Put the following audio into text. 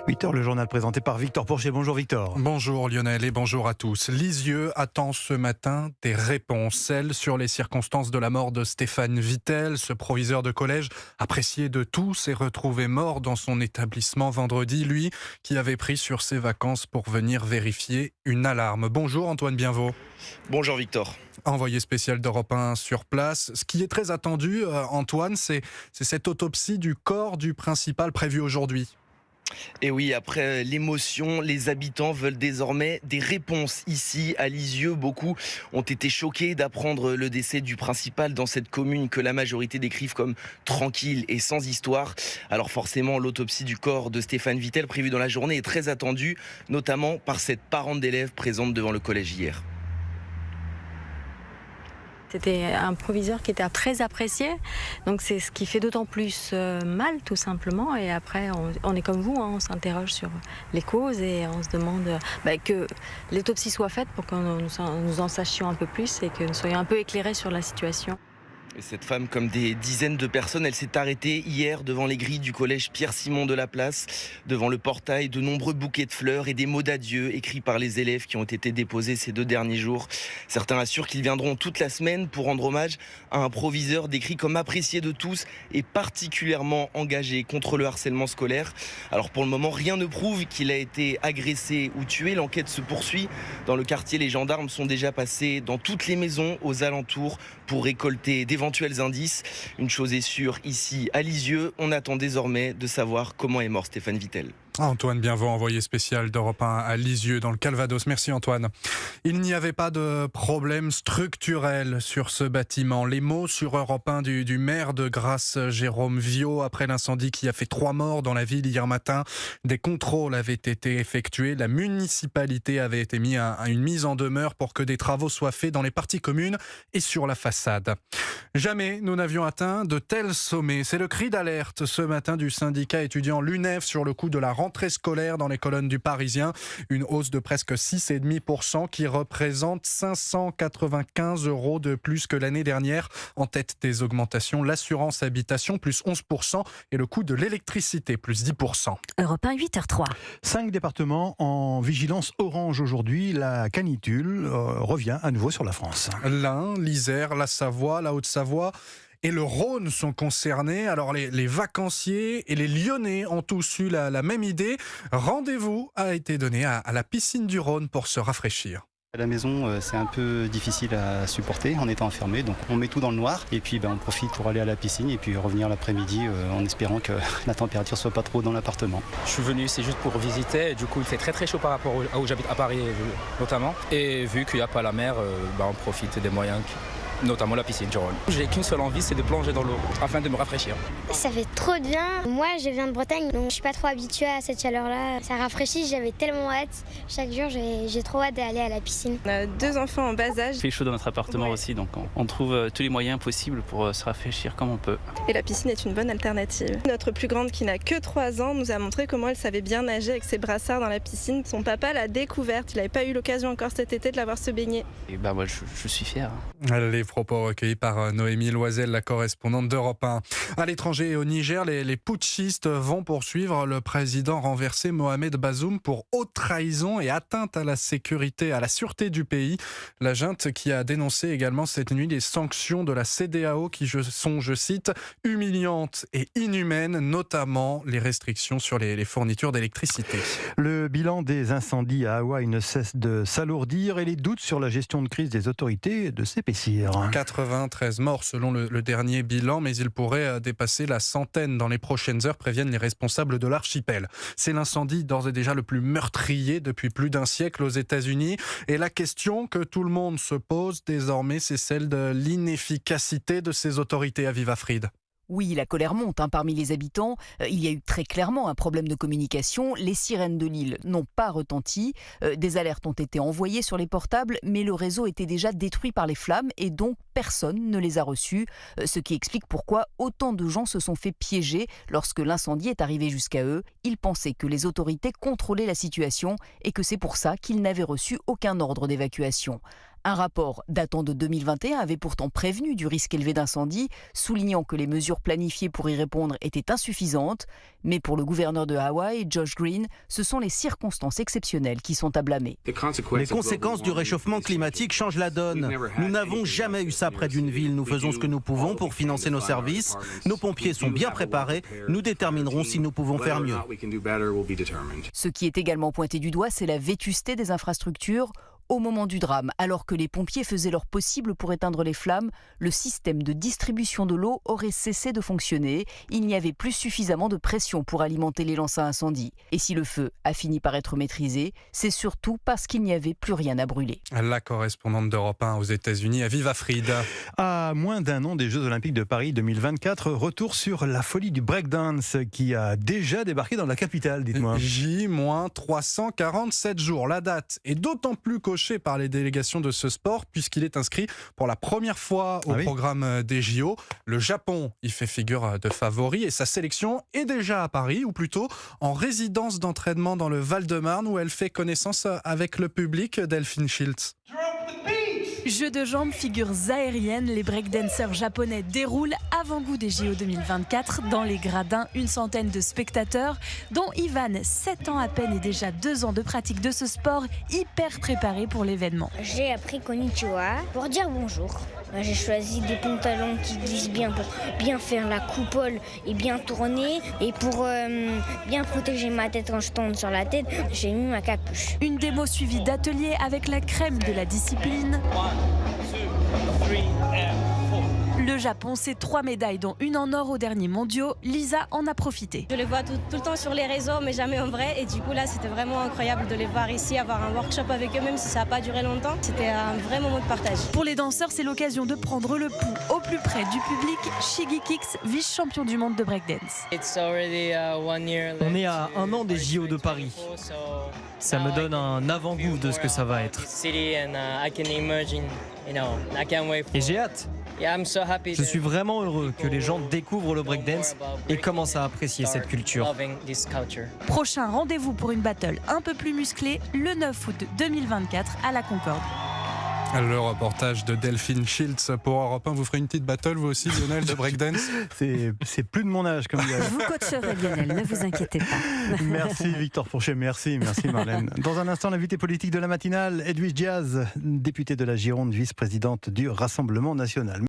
8h, le journal présenté par Victor Pourchet. Bonjour Victor. Bonjour Lionel et bonjour à tous. Lisieux attend ce matin des réponses. Celles sur les circonstances de la mort de Stéphane Vittel. Ce proviseur de collège apprécié de tous est retrouvé mort dans son établissement vendredi. Lui qui avait pris sur ses vacances pour venir vérifier une alarme. Bonjour Antoine Bienvaux. Bonjour Victor. Envoyé spécial d'Europe 1 sur place. Ce qui est très attendu, Antoine, c'est cette autopsie du corps du principal prévue aujourd'hui. Et oui, après l'émotion, les habitants veulent désormais des réponses ici à Lisieux. Beaucoup ont été choqués d'apprendre le décès du principal dans cette commune que la majorité décrivent comme tranquille et sans histoire. Alors forcément, l'autopsie du corps de Stéphane Vittel prévue dans la journée est très attendue, notamment par cette parente d'élève présente devant le collège hier. C'était un proviseur qui était très apprécié, donc c'est ce qui fait d'autant plus mal tout simplement. Et après, on est comme vous, on s'interroge sur les causes et on se demande que l'autopsie soit faite pour que nous en sachions un peu plus et que nous soyons un peu éclairés sur la situation. Et cette femme, comme des dizaines de personnes, elle s'est arrêtée hier devant les grilles du collège Pierre-Simon de la Place. Devant le portail, de nombreux bouquets de fleurs et des mots d'adieu écrits par les élèves qui ont été déposés ces 2 derniers jours. Certains assurent qu'ils viendront toute la semaine pour rendre hommage à un proviseur décrit comme apprécié de tous et particulièrement engagé contre le harcèlement scolaire. Alors pour le moment, rien ne prouve qu'il a été agressé ou tué. L'enquête se poursuit. Dans le quartier, les gendarmes sont déjà passés dans toutes les maisons aux alentours pour récolter d'éventuels indices. Une chose est sûre, ici à Lisieux, on attend désormais de savoir comment est mort Stéphane Vittel. Antoine Bienvaux, envoyé spécial d'Europe 1 à Lisieux dans le Calvados. Merci Antoine. Il n'y avait pas de problème structurel sur ce bâtiment. Les mots sur Europe 1 du maire de Grasse, Jérôme Viau, après l'incendie qui a fait 3 morts dans la ville hier matin. Des contrôles avaient été effectués. La municipalité avait été mise à une mise en demeure pour que des travaux soient faits dans les parties communes et sur la façade. Jamais nous n'avions atteint de tels sommets. C'est le cri d'alerte ce matin du syndicat étudiant l'UNEF sur le coût de la rentrée scolaire dans les colonnes du Parisien. Une hausse de presque 6,5% qui représente 595 € de plus que l'année dernière. En tête des augmentations, l'assurance habitation plus 11% et le coût de l'électricité plus 10%. Europe 1, 8h03. 5 départements en vigilance orange aujourd'hui. La canicule revient à nouveau sur la France. L'Ain, l'Isère, la Savoie, la Haute-Savoie et le Rhône sont concernés. Alors les vacanciers et les Lyonnais ont tous eu la même idée. Rendez-vous a été donné à la piscine du Rhône pour se rafraîchir. À la maison, c'est un peu difficile à supporter en étant enfermé, donc on met tout dans le noir et puis on profite pour aller à la piscine et puis revenir l'après-midi en espérant que la température soit pas trop dans l'appartement. Je suis venu ici juste pour visiter, du coup il fait très chaud par rapport à où j'habite à Paris notamment, et vu qu'il n'y a pas la mer, on profite des moyens notamment la piscine du Rhône. J'ai qu'une seule envie, c'est de plonger dans l'eau afin de me rafraîchir. Ça fait trop de bien. Moi, je viens de Bretagne, donc je suis pas trop habituée à cette chaleur-là. Ça rafraîchit, j'avais tellement hâte. Chaque jour, j'ai trop hâte d'aller à la piscine. On a 2 enfants en bas âge. Il fait chaud dans notre appartement aussi, donc on trouve tous les moyens possibles pour se rafraîchir comme on peut. Et la piscine est une bonne alternative. Notre plus grande, qui n'a que 3 ans, nous a montré comment elle savait bien nager avec ses brassards dans la piscine. Son papa l'a découverte, il n'avait pas eu l'occasion encore cet été de la voir se baigner. Et moi, je suis fier. Les propos recueillis par Noémie Loisel, la correspondante d'Europe 1. À l'étranger et au Niger, les putschistes vont poursuivre le président renversé Mohamed Bazoum pour haute trahison et atteinte à la sécurité, à la sûreté du pays. La junte qui a dénoncé également cette nuit les sanctions de la CEDEAO qui sont, je cite, humiliantes et inhumaines, notamment les restrictions sur les fournitures d'électricité. Le bilan des incendies à Hawaï ne cesse de s'alourdir et les doutes sur la gestion de crise des autorités de s'épaissir. 93 morts selon le dernier bilan, mais il pourrait dépasser la centaine dans les prochaines heures, préviennent les responsables de l'archipel. C'est l'incendie d'ores et déjà le plus meurtrier depuis plus d'1 siècle aux États-Unis. Et la question que tout le monde se pose désormais, c'est celle de l'inefficacité de ces autorités à Viva Fried. Oui, la colère monte parmi les habitants. Il y a eu très clairement un problème de communication. Les sirènes de l'île n'ont pas retenti. Des alertes ont été envoyées sur les portables, mais le réseau était déjà détruit par les flammes et donc personne ne les a reçus. Ce qui explique pourquoi autant de gens se sont fait piéger lorsque l'incendie est arrivé jusqu'à eux. Ils pensaient que les autorités contrôlaient la situation et que c'est pour ça qu'ils n'avaient reçu aucun ordre d'évacuation. Un rapport datant de 2021 avait pourtant prévenu du risque élevé d'incendie, soulignant que les mesures planifiées pour y répondre étaient insuffisantes. Mais pour le gouverneur de Hawaï, Josh Green, ce sont les circonstances exceptionnelles qui sont à blâmer. Les conséquences du réchauffement climatique changent la donne. Nous n'avons jamais eu ça près d'une ville. Nous faisons ce que nous pouvons pour financer nos services. Nos pompiers sont bien préparés. Nous déterminerons si nous pouvons faire mieux. Ce qui est également pointé du doigt, c'est la vétusté des infrastructures. Au moment du drame, alors que les pompiers faisaient leur possible pour éteindre les flammes, le système de distribution de l'eau aurait cessé de fonctionner. Il n'y avait plus suffisamment de pression pour alimenter les lances à incendie. Et si le feu a fini par être maîtrisé, c'est surtout parce qu'il n'y avait plus rien à brûler. La correspondante d'Europe 1 aux États-Unis, Aviva Fried. À moins d'un an des Jeux Olympiques de Paris 2024, retour sur la folie du breakdance qui a déjà débarqué dans la capitale, dites-moi. J-347 jours. La date est d'autant plus cochée par les délégations de ce sport puisqu'il est inscrit pour la première fois au programme des JO. Le Japon y fait figure de favori et sa sélection est déjà à Paris, ou plutôt en résidence d'entraînement dans le Val-de-Marne où elle fait connaissance avec le public. Delphine Schiltz. Jeux de jambes, figures aériennes, les breakdancers japonais déroulent avant-goût des JO 2024. Dans les gradins, une centaine de spectateurs, dont Ivan, 7 ans à peine et déjà 2 ans de pratique de ce sport, hyper préparé pour l'événement. J'ai appris konnichiwa pour dire bonjour. J'ai choisi des pantalons qui glissent bien pour bien faire la coupole et bien tourner. Et pour bien protéger ma tête quand je tourne sur la tête, j'ai mis ma capuche. Une démo suivie d'ateliers avec la crème de la discipline. Le Japon, c'est 3 médailles, dont une en or aux derniers mondiaux. Lisa en a profité. Je les vois tout le temps sur les réseaux, mais jamais en vrai. Et du coup, là, c'était vraiment incroyable de les voir ici, avoir un workshop avec eux, même si ça n'a pas duré longtemps. C'était un vrai moment de partage. Pour les danseurs, c'est l'occasion de prendre le pouls au plus près du public. Shiggy Kicks, vice-champion du monde de breakdance. On est à 1 an des JO de Paris. Ça me donne un avant-goût de ce que ça va être. Et j'ai hâte. Je suis vraiment heureux que les gens découvrent le breakdance et commencent à apprécier cette culture. Prochain rendez-vous pour une battle un peu plus musclée, le 9 août 2024 à la Concorde. Le reportage de Delphine Schiltz pour Europe 1. Vous ferez une petite battle, vous aussi, Lionel, de breakdance? C'est plus de mon âge, comme dirait. Vous coacherez, Lionel, ne vous inquiétez pas. Merci Victor Fourchet, merci Marlène. Dans un instant, l'invité politique de la matinale, Edwige Diaz, députée de la Gironde, vice-présidente du Rassemblement national.